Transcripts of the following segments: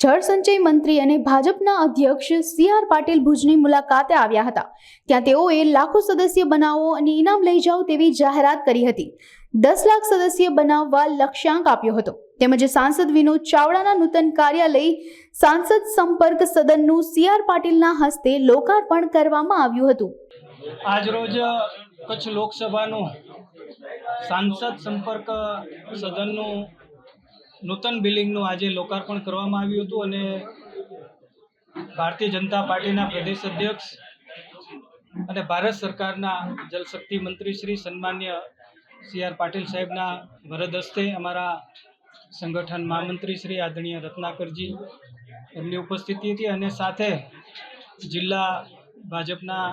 જળસંચય મંત્રી અને ભાજપના અધ્યક્ષ સી.આર. પાટીલ ભુજની મુલાકાતે આવ્યા હતા। ત્યાં તેઓએ લાખો સદસ્ય બનાવો અને ઇનામ લઈ જાઓ તેવી જાહેરાત કરી હતી। 10 લાખ સદસ્ય બનાવવા લક્ષ્યાંક આપ્યો હતો। તેમજ સાંસદ વિનોદ ચાવડાના નૂતન કાર્યાલય સાંસદ સંપર્ક સદનનું સી.આર. પાટીલના હસ્તે લોકાર્પણ કરવામાં આવ્યું હતું। આજરોજ કચ્છ લોકસભાનું સાંસદ સંપર્ક સદનનું નૂતન બિલ્ડિંગનું આજે લોકાર્પણ કરવામાં આવ્યું હતું અને ભારતીય જનતા પાર્ટીના પ્રદેશ અધ્યક્ષ અને ભારત સરકારના જલશક્તિ મંત્રી શ્રી સન્માન્ય સી.આર. પાટીલ સાહેબના વરદ હસ્તે અમારા સંગઠન મહામંત્રી શ્રી આદરણીય રત્નાકરજી એમની ઉપસ્થિતિ હતી અને સાથે જિલ્લા ભાજપના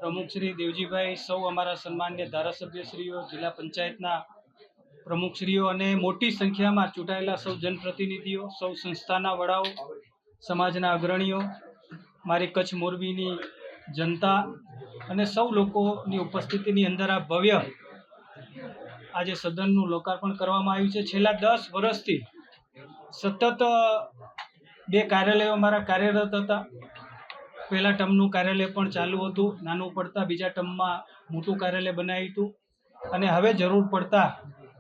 પ્રમુખ શ્રી દેવજીભાઈ, સૌ અમારા સન્માન્ય ધારાસભ્યશ્રીઓ, જિલ્લા પંચાયતના પ્રમુખશ્રીઓ અને મોટી સંખ્યામાં ચૂંટાયેલા સૌ જનપ્રતિનિધિઓ, સૌ સંસ્થાના વડાઓ, સમાજના અગ્રણીઓ, મારી કચ્છ મોરબીની જનતા અને સૌ લોકોની ઉપસ્થિતિની અંદર આ ભવ્ય આજે સદનનું લોકાર્પણ કરવામાં આવ્યું છે। છેલ્લા 10 વર્ષથી સતત 2 કાર્યાલયો અમારા કાર્યરત હતા। પહેલા ટર્મનું કાર્યાલય પણ ચાલુ હતું, નાનું પડતા બીજા ટર્મમાં મોટું કાર્યાલય બનાવ્યું હતું અને હવે જરૂર પડતા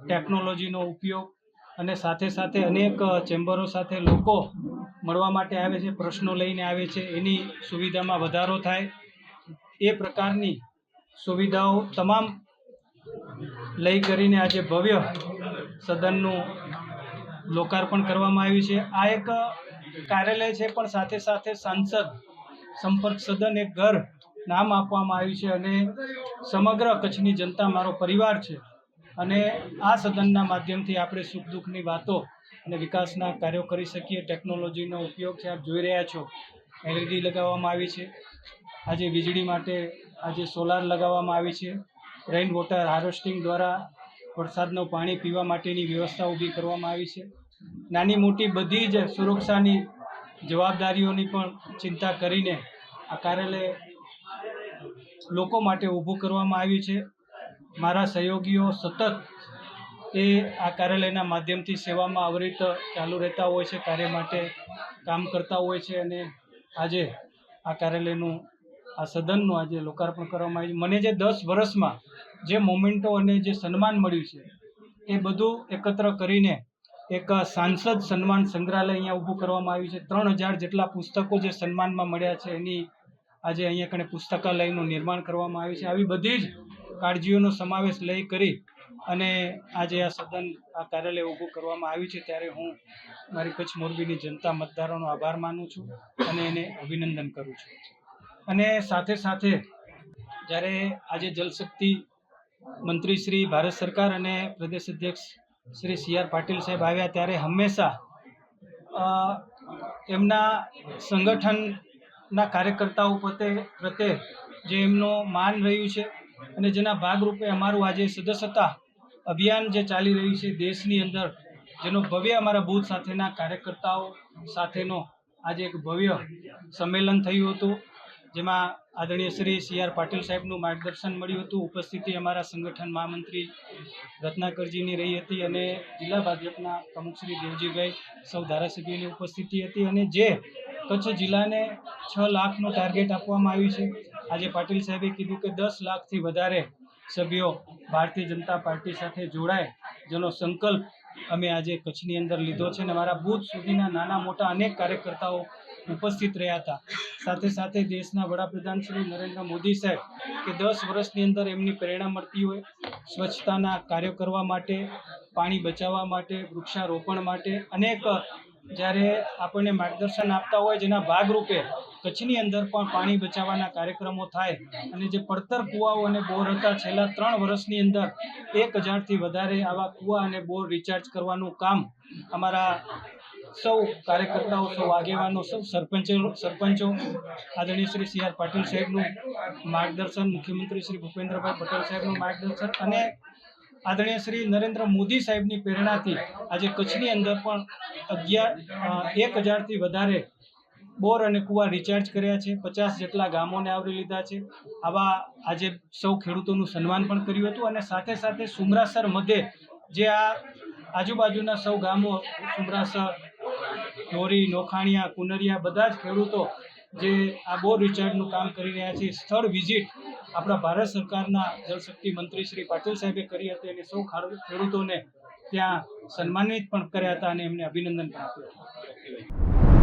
ટેકનોલોજીનો ઉપયોગ અને સાથે સાથે અનેક ચેમ્બરો સાથે લોકો મળવા માટે આવે છે, પ્રશ્નો લઈને આવે છે, એની સુવિધામાં વધારો થાય એ પ્રકારની સુવિધાઓ તમામ લઈ કરીને આજે ભવ્ય સદનનું લોકાર્પણ કરવામાં આવ્યું છે। આ એક કાર્યાલય છે પણ સાથે સાથે સાંસદ સંપર્ક સદન એક ઘર નામ આપવામાં આવ્યું છે અને સમગ્ર કચ્છની જનતા મારો પરિવાર છે અને આ સદનના માધ્યમથી આપણે સુખ દુઃખની વાતો અને વિકાસના કાર્યો કરી શકીએ। ટેકનોલોજીનો ઉપયોગ છે, આપ જોઈ રહ્યા છો LED લગાવવામાં આવી છે, આજે વીજળી માટે આજે સોલાર લગાવવામાં આવી છે, રેઇન વોટર હાર્વેસ્ટિંગ દ્વારા વરસાદનું પાણી પીવા માટેની વ્યવસ્થા ઊભી કરવામાં આવી છે। નાની મોટી બધી જ સુરક્ષાની જવાબદારીઓની પણ ચિંતા કરીને આ કાર્યાલય લોકો માટે ઊભું કરવામાં આવ્યું છે। મારા સહયોગીઓ સતત એ આ કાર્યાલયના માધ્યમથી સેવામાં અવિરત ચાલુ રહેતા હોય છે, કાર્ય માટે કામ કરતા હોય છે અને આજે આ કાર્યાલયનું આ સદનનું આજે લોકાર્પણ કરવામાં આવ્યું। મને જે 10 વર્ષમાં જે મોમેન્ટો અને જે સન્માન મળ્યું છે એ બધું એકત્ર કરીને એક સાંસદ સન્માન સંગ્રહાલય અહીંયા ઊભું કરવામાં આવ્યું છે। 3000 જેટલા પુસ્તકો જે સન્માનમાં મળ્યા છે એની આજે અહીંયા કણે પુસ્તકાલયનું નિર્માણ કરવામાં આવ્યું છે। આવી બધી જ કાળજીઓનો સમાવેશ લઈ કરી અને આજે આ સદન આ કાર્યાલય ઊભું કરવામાં આવ્યું છે ત્યારે હું મારી કચ્છ મોરબીની જનતા મતદારોનો આભાર માનું છું અને એને અભિનંદન કરું છું। અને સાથે સાથે જ્યારે આજે જલશક્તિ મંત્રી શ્રી ભારત સરકાર અને પ્રદેશ અધ્યક્ષ શ્રી સી.આર. પાટીલ સાહેબ આવ્યા ત્યારે હંમેશા એમના સંગઠનના કાર્યકર્તાઓ પ્રત્યે જે એમનો માન રહ્યું છે અને જેના ભાગરૂપે અમારું આજે સદસ્યતા અભિયાન જે ચાલી રહ્યું છે દેશની અંદર, જેનો ભવ્ય અમારા બૂથ સાથેના કાર્યકર્તાઓ સાથેનો આજે એક ભવ્ય સંમેલન થયું હતું, જેમાં આદરણીય શ્રી સી.આર. પાટીલ સાહેબનું માર્ગદર્શન મળ્યું હતું। ઉપસ્થિતિ અમારા સંગઠન મહામંત્રી રત્નાકરજીની રહી હતી અને જિલ્લા ભાજપના પ્રમુખ શ્રી દેવજીભાઈ, સૌ ધારાસભ્યોની ઉપસ્થિતિ હતી અને જે કચ્છ જિલ્લાને 6 લાખનું ટાર્ગેટ આપવામાં આવ્યું છે, આજે પાટીલ સાહેબે કીધું કે 10 લાખથી વધારે સભ્યો ભારતીય જનતા પાર્ટી સાથે જોડાય, જેનો સંકલ્પ અમે આજે કચ્છની અંદર લીધો છે અને મારા બૂથ સુધીના નાના મોટા અનેક કાર્યકર્તાઓ ઉપસ્થિત રહ્યા હતા। સાથે સાથે દેશના વડાપ્રધાન શ્રી નરેન્દ્ર મોદી સાહેબ કે 10 વર્ષની અંદર એમની પ્રેરણા મળતી હોય સ્વચ્છતાના કાર્યો કરવા માટે, પાણી બચાવવા માટે, વૃક્ષારોપણ માટે અનેક જ્યારે આપણને માર્ગદર્શન આપતા હોય, જેના ભાગરૂપે કચ્છની અંદર પણ પાણી બચાવવાના કાર્યક્રમો થાય અને જે પડતર કૂવાઓ અને બોર હતા છેલ્લા 3 વર્ષની અંદર 1000થી વધારે આવા કૂવા અને બોર રિચાર્જ કરવાનું કામ અમારા સૌ કાર્યકર્તાઓ, સૌ આગેવાનો, સૌ સરપંચો આદરણીય શ્રી સી.આર. પાટીલ સાહેબનું માર્ગદર્શન, મુખ્યમંત્રી શ્રી ભૂપેન્દ્રભાઈ પટેલ સાહેબનું માર્ગદર્શન અને આદરણીય શ્રી નરેન્દ્ર મોદી સાહેબની પ્રેરણાથી આજે કચ્છની અંદર પણ 1000થી વધારે બોર અને કૂવા રિચાર્જ કર્યા છે, 50 જેટલા ગામોને આવરી લીધા છે। આવા આજે સૌ ખેડૂતોનું સન્માન પણ કર્યું હતું અને સાથે સાથે સુમરાસર મધ્યે જે આ આજુબાજુના સૌ ગામો સુમરાસર, ઢોરી, નોખાણીયા, કુનરિયા બધા જ ખેડૂતો જે આ બોર રિચાર્જનું કામ કરી રહ્યા છે, સ્થળ વિઝિટ આપણા ભારત સરકારના જળશક્તિ મંત્રી શ્રી પાટીલ સાહેબે કરી હતી અને સૌ ખેડૂતોને ત્યાં સન્માનિત પણ કર્યા હતા અને એમને અભિનંદન પણ આપ્યું હતું.